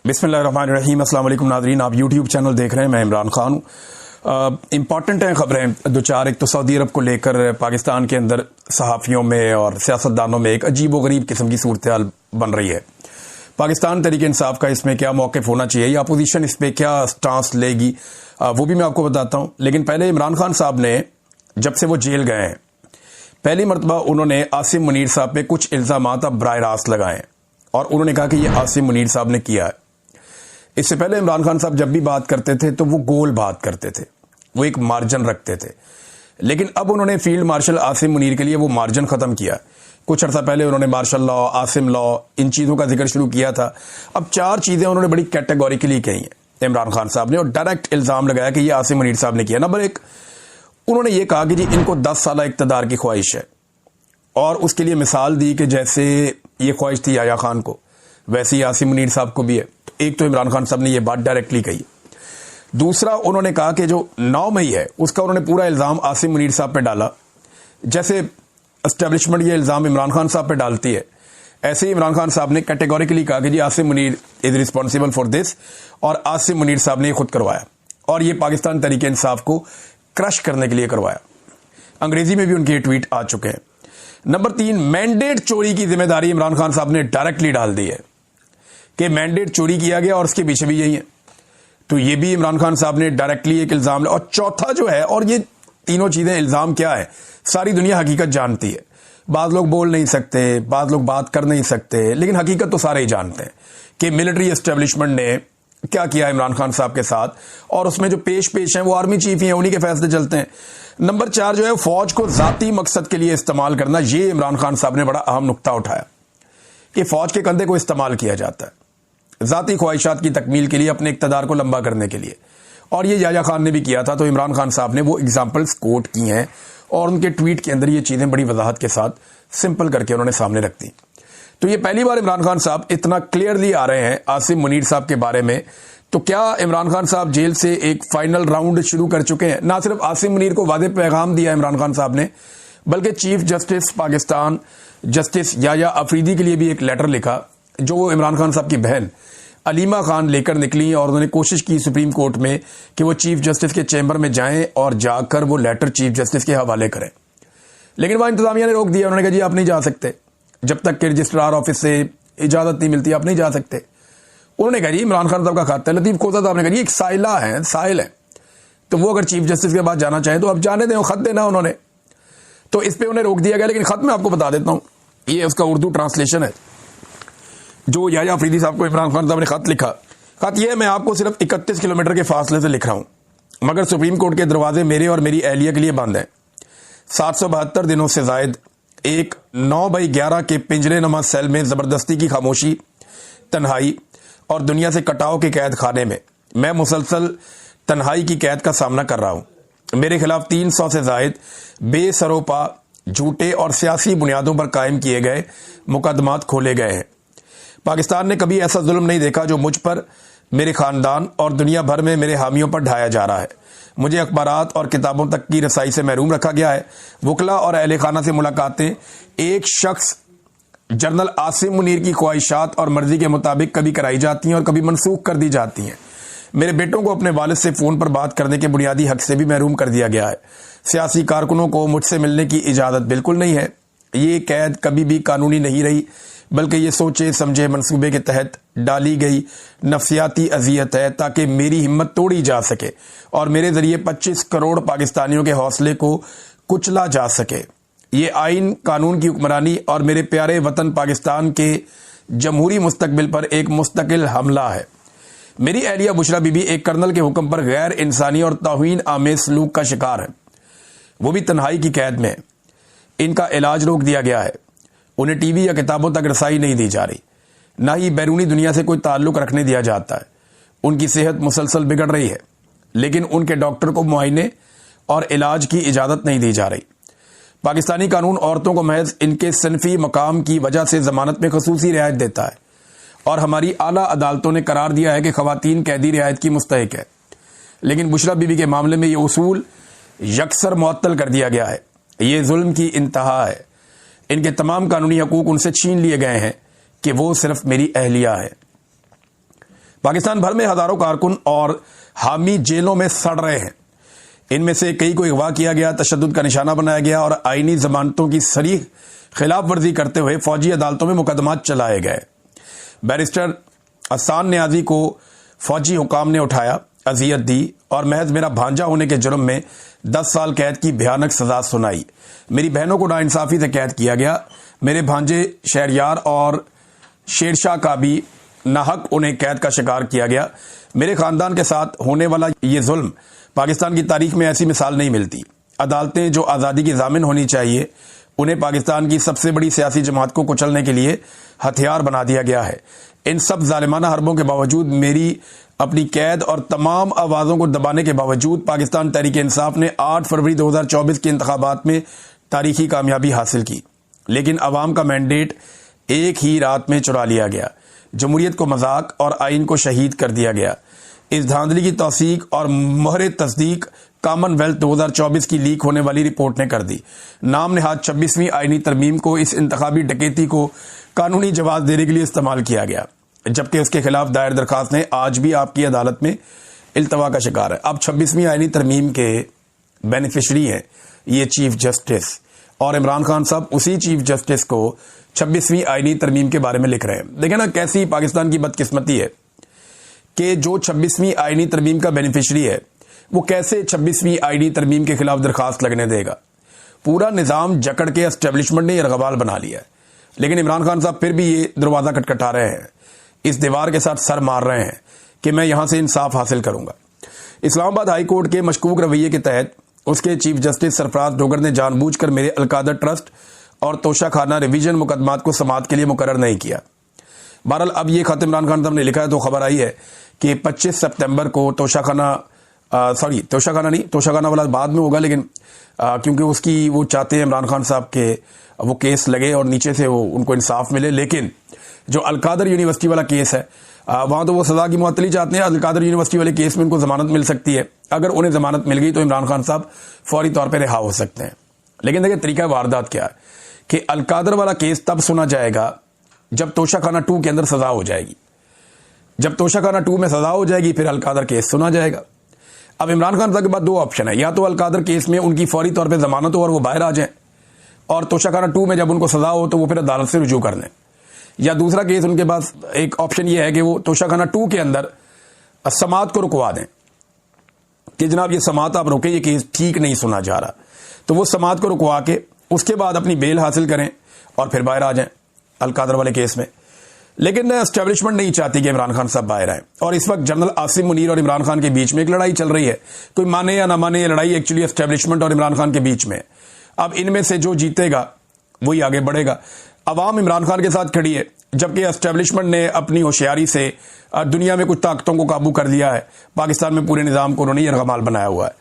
بسم اللہ الرحمن الرحیم۔ السلام علیکم ناظرین، آپ یوٹیوب چینل دیکھ رہے ہیں، میں عمران خان ہوں۔ امپورٹنٹ ہیں خبریں دو چار۔ ایک تو سعودی عرب کو لے کر پاکستان کے اندر صحافیوں میں اور سیاستدانوں میں ایک عجیب و غریب قسم کی صورتحال بن رہی ہے۔ پاکستان تحریک انصاف کا اس میں کیا موقف ہونا چاہیے یا اپوزیشن اس پہ کیا سٹانس لے گی، وہ بھی میں آپ کو بتاتا ہوں۔ لیکن پہلے عمران خان صاحب نے جب سے وہ جیل گئے ہیں، پہلی مرتبہ انہوں نے عاصم منیر صاحب پہ کچھ الزامات اب براہ راست لگائے اور انہوں نے کہا کہ یہ عاصم منیر صاحب نے کیا ہے۔ اس سے پہلے عمران خان صاحب جب بھی بات کرتے تھے تو وہ گول بات کرتے تھے، وہ ایک مارجن رکھتے تھے، لیکن اب انہوں نے فیلڈ مارشل عاصم منیر کے لیے وہ مارجن ختم کیا۔ کچھ عرصہ پہلے انہوں نے مارشل لا، عاصم لا، ان چیزوں کا ذکر شروع کیا تھا۔ اب چار چیزیں انہوں نے بڑی کیٹیگوریکلی کہی ہیں عمران خان صاحب نے اور ڈائریکٹ الزام لگایا کہ یہ عاصم منیر صاحب نے کیا۔ نمبر ایک، انہوں نے یہ کہا کہ جی ان کو 10 سالہ اقتدار کی خواہش ہے اور اس کے لیے مثال دی کہ جیسے یہ خواہش تھی یحییٰ خان کو، ویسے ہی عاصم منیر صاحب کو بھی ہے۔ ایک تو عمران خان صاحب نے یہ بات ڈائریکٹلی کہی۔ دوسرا، انہوں نے کہا کہ جو 9 مئی ہے اس کا انہوں نے پورا الزام عاصم منیر صاحب پہ ڈالا۔ جیسے اسٹیبلشمنٹ یہ الزام عمران خان صاحب پہ ڈالتی ہے، ایسے ہی عمران خان صاحب نے کیٹیگوریکلی کہا کہ جی Asim Munir is responsible for this, اور عاصم منیر صاحب نے یہ خود کروایا اور یہ پاکستان تحریک انصاف کو کرش کرنے کے لیے کروایا۔ انگریزی میں بھی ان کے ٹویٹ آ چکے ہیں۔ نمبر 3، مینڈیٹ چوری کی ذمہ داری عمران خان صاحب نے ڈائریکٹلی ڈال دی ہے کہ مینڈیٹ چوری کیا گیا اور اس کے پیچھے بھی یہی ہے، تو یہ بھی عمران خان صاحب نے ڈائریکٹلی ایک الزام لیا۔ اور چوتھا جو ہے، اور یہ تینوں چیزیں الزام کیا ہے ساری دنیا حقیقت جانتی ہے، بعض لوگ بول نہیں سکتے، بعض لوگ بات کر نہیں سکتے، لیکن حقیقت تو سارے ہی جانتے ہیں کہ ملٹری اسٹیبلشمنٹ نے کیا کیا عمران خان صاحب کے ساتھ، اور اس میں جو پیش ہیں وہ آرمی چیف ہی ہیں، انہی کے فیصلے چلتے ہیں۔ نمبر 4 جو ہے، فوج کو ذاتی مقصد کے لیے استعمال کرنا، یہ عمران خان صاحب نے بڑا اہم نقطہ اٹھایا کہ فوج کے کندھے کو استعمال کیا جاتا ہے ذاتی خواہشات کی تکمیل کے لیے، اپنے اقتدار کو لمبا کرنے کے لیے، اور یہ یحییٰ خان نے بھی کیا تھا۔ تو عمران خان صاحب نے وہ ایگزامپلز کوٹ کی ہیں اور ان کے ٹویٹ کے اندر یہ چیزیں بڑی وضاحت کے ساتھ سمپل کر کے انہوں نے سامنے رکھ دی۔ تو یہ پہلی بار عمران خان صاحب اتنا کلیئرلی آ رہے ہیں عاصم منیر صاحب کے بارے میں۔ تو کیا عمران خان صاحب جیل سے ایک فائنل راؤنڈ شروع کر چکے ہیں؟ نہ صرف عاصم منیر کو واضح پیغام دیا عمران خان صاحب نے، بلکہ چیف جسٹس پاکستان جسٹس یحییٰ افریدی کے لیے بھی ایک لیٹر لکھا، جو عمران خان صاحب کی بہن علیمہ خان لے کر نکلی، اور انہوں نے کوشش کی سپریم کورٹ میں کہ وہ چیف جسٹس کے چیمبر میں جائیں اور جا کر وہ لیٹر چیف جسٹس کے حوالے کریں، لیکن وہاں انتظامیہ نے روک دیا۔ انہوں نے کہا جی آپ نہیں جا سکتے، جب تک کہ رجسٹرار آفس سے اجازت نہیں ملتی آپ نہیں جا سکتے۔ انہوں نے کہا جی عمران خان صاحب کا خط ہے، لطیف کوزہ صاحب نے کہا جی ایک سائل ہے، تو وہ اگر چیف جسٹس کے بعد جانا چاہیں تو آپ جانے دیں، خط دینا انہوں نے، تو اس پہ انہیں روک دیا گیا۔ لیکن خط میں آپ کو بتا دیتا ہوں، یہ اس کا اردو ٹرانسلیشن ہے جو یحییٰ افریدی صاحب کو عمران خان صاحب نے خط لکھا۔ خط یہ ہے، میں آپ کو صرف 31 کلومیٹر کے فاصلے سے لکھ رہا ہوں، مگر سپریم کورٹ کے دروازے میرے اور میری اہلیہ کے لیے بند ہیں۔ 772 دنوں سے زائد ایک 9x11 کے پنجرے نما سیل میں زبردستی کی خاموشی، تنہائی اور دنیا سے کٹاؤ کے قید خانے میں میں مسلسل تنہائی کی قید کا سامنا کر رہا ہوں۔ میرے خلاف 300 سے زائد بے سروپا، جھوٹے اور سیاسی بنیادوں پر قائم کیے گئے مقدمات کھولے گئے ہیں۔ پاکستان نے کبھی ایسا ظلم نہیں دیکھا جو مجھ پر، میرے خاندان اور دنیا بھر میں میرے حامیوں پر ڈھایا جا رہا ہے۔ مجھے اخبارات اور کتابوں تک کی رسائی سے محروم رکھا گیا ہے۔ وکلا اور اہل خانہ سے ملاقاتیں ایک شخص جنرل عاصم منیر کی خواہشات اور مرضی کے مطابق کبھی کرائی جاتی ہیں اور کبھی منسوخ کر دی جاتی ہیں۔ میرے بیٹوں کو اپنے والد سے فون پر بات کرنے کے بنیادی حق سے بھی محروم کر دیا گیا ہے۔ سیاسی کارکنوں کو مجھ سے ملنے کی اجازت بالکل نہیں ہے۔ یہ قید کبھی بھی قانونی نہیں رہی، بلکہ یہ سوچے سمجھے منصوبے کے تحت ڈالی گئی نفسیاتی اذیت ہے تاکہ میری ہمت توڑی جا سکے اور میرے ذریعے 25 کروڑ پاکستانیوں کے حوصلے کو کچلا جا سکے۔ یہ آئین، قانون کی حکمرانی اور میرے پیارے وطن پاکستان کے جمہوری مستقبل پر ایک مستقل حملہ ہے۔ میری اہلیہ بشرا بی بی ایک کرنل کے حکم پر غیر انسانی اور توہین آمیز سلوک کا شکار ہے، وہ بھی تنہائی کی قید میں ہے۔ ان کا علاج روک دیا گیا ہے، انہیں ٹی وی یا کتابوں تک رسائی نہیں دی جا رہی، نہ ہی بیرونی دنیا سے کوئی تعلق رکھنے دیا جاتا ہے۔ ان کی صحت مسلسل بگڑ رہی ہے، لیکن ان کے ڈاکٹر کو معائنے اور علاج کی اجازت نہیں دی جا رہی۔ پاکستانی قانون عورتوں کو محض ان کے صنفی مقام کی وجہ سے ضمانت میں خصوصی رعایت دیتا ہے، اور ہماری اعلیٰ عدالتوں نے قرار دیا ہے کہ خواتین قیدی رعایت کی مستحق ہے، لیکن بشرا بی بی کے معاملے میں یہ اصول یکسر معطل کر دیا گیا ہے۔ یہ ظلم کی انتہا ہے۔ ان کے تمام قانونی حقوق ان سے چھین لیے گئے ہیں کہ وہ صرف میری اہلیہ ہے۔ پاکستان بھر میں ہزاروں کارکن اور حامی جیلوں میں سڑ رہے ہیں. ان میں سے کئی کو اغوا کیا گیا، تشدد کا نشانہ بنایا گیا اور آئینی ضمانتوں کی صریح خلاف ورزی کرتے ہوئے فوجی عدالتوں میں مقدمات چلائے گئے. بیرسٹر احسان نیازی کو فوجی حکام نے اٹھایا، اذیت دی اور محض میرا بھانجا ہونے کے جرم میں 10 سال قید کی بھیانک سزا سنائی. میری بہنوں کو ناانصافی سے قید کیا گیا. میرے بھانجے شہریار اور شیرشاہ کا بھی ناحق انہیں قید کا شکار کیا گیا. میرے خاندان کے ساتھ ہونے والا یہ ظلم پاکستان کی تاریخ میں ایسی مثال نہیں ملتی. عدالتیں جو آزادی کی ضامن ہونی چاہیے، انہیں پاکستان کی سب سے بڑی سیاسی جماعت کو کچلنے کے لیے ہتھیار بنا دیا گیا ہے. ان سب ظالمانہ حربوں کے باوجود، میری اپنی قید اور تمام آوازوں کو دبانے کے باوجود، پاکستان تحریک انصاف نے 8 فروری 2024 کے انتخابات میں تاریخی کامیابی حاصل کی. لیکن عوام کا مینڈیٹ ایک ہی رات میں چرا لیا گیا. جمہوریت کو مذاق اور آئین کو شہید کر دیا گیا. اس دھاندلی کی توثیق اور مہر تصدیق کامن ویلتھ 2024 کی لیک ہونے والی رپورٹ نے کر دی. نام نہاد 26ویں آئینی ترمیم کو اس انتخابی ڈکیتی کو قانونی جواز دینے کے لیے استعمال کیا گیا، جبکہ اس کے خلاف دائر درخواستیں آج بھی آپ کی عدالت میں التوا کا شکار ہے. اب 26ویں آئینی ترمیم کے بینیفیشری ہیں یہ چیف جسٹس، اور عمران خان صاحب اسی چیف جسٹس کو 26ویں آئینی ترمیم کے بارے میں لکھ رہے ہیں. دیکھیں نا کیسی پاکستان کی بدقسمتی ہے کہ جو 26ویں آئینی ترمیم کا بینیفیشری ہے وہ کیسے 26ویں آئینی ترمیم کے خلاف درخواست لگنے دے گا. پورا نظام جکڑ کے اسٹیبلشمنٹ نے ارغوال بنا لیا ہے. لیکن عمران خان صاحب پھر بھی یہ دروازہ کٹکھٹا رہے ہیں، اس دیوار کے ساتھ سر مار رہے ہیں کہ میں یہاں سے انصاف حاصل کروں گا. اسلام آباد ہائی کورٹ کے مشکوک رویے کے تحت اس کے چیف جسٹس سرفراز ڈوگر نے جان بوجھ کر میرے القادر ٹرسٹ اور توشہ خانہ ریویژن مقدمات کو سماعت کے لیے مقرر نہیں کیا. بہرحال اب یہ خط عمران خان صاحب نے لکھا ہے تو خبر آئی ہے کہ 25 سپتمبر کو توشہ خانہ والا بعد میں ہوگا، لیکن کیونکہ اس کی وہ چاہتے ہیں عمران خان صاحب کے وہ کیس لگے اور نیچے سے وہ ان کو انصاف ملے. لیکن جو القادر یونیورسٹی والا کیس ہے وہاں تو وہ سزا کی معطلی چاہتے ہیں. القادر یونیورسٹی والے کیس میں ان کو ضمانت مل سکتی ہے. اگر انہیں ضمانت مل گئی تو عمران خان صاحب فوری طور پہ رہا ہو سکتے ہیں. لیکن دیکھیں طریقہ واردات کیا ہے کہ القادر والا کیس تب سنا جائے گا جب توشہ خانہ 2 کے اندر سزا ہو جائے گی. جب توشہ خانہ 2 میں سزا ہو جائے گی پھر القادر کیس سنا جائے گا. اب عمران خان صاحب کے بعد 2 آپشن ہے، یا تو القادر کیس میں ان کی فوری طور پہ ضمانت ہو اور وہ باہر آ جائیں، اور توشہ خانہ 2 میں جب ان کو سزا ہو تو وہ پھر عدالت سے رجوع کر لیں. یا دوسرا کیس ان کے پاس ایک آپشن یہ ہے کہ وہ توشہ خانہ 2 کے اندر سماعت کو رکوا دیں کہ جناب یہ سماعت آپ روکیں، یہ کیس ٹھیک نہیں سنا جا رہا. تو وہ سماعت کو رکوا کے اس کے بعد اپنی بیل حاصل کریں اور پھر باہر آ جائیں القادر والے کیس میں. لیکن اسٹیبلشمنٹ نہیں چاہتی کہ عمران خان صاحب باہر آئیں، اور اس وقت جنرل عاصم منیر اور عمران خان کے بیچ میں ایک لڑائی چل رہی ہے. کوئی مانے یا نہ مانے، یہ لڑائی ایکچولی اسٹیبلشمنٹ اور عمران خان کے بیچ میں. اب ان میں سے جو جیتے گا وہی آگے بڑھے گا. عوام عمران خان کے ساتھ کھڑی ہے، جبکہ اسٹیبلشمنٹ نے اپنی ہوشیاری سے دنیا میں کچھ طاقتوں کو قابو کر لیا ہے. پاکستان میں پورے نظام کو انہوں نے یرغمال بنایا ہوا ہے.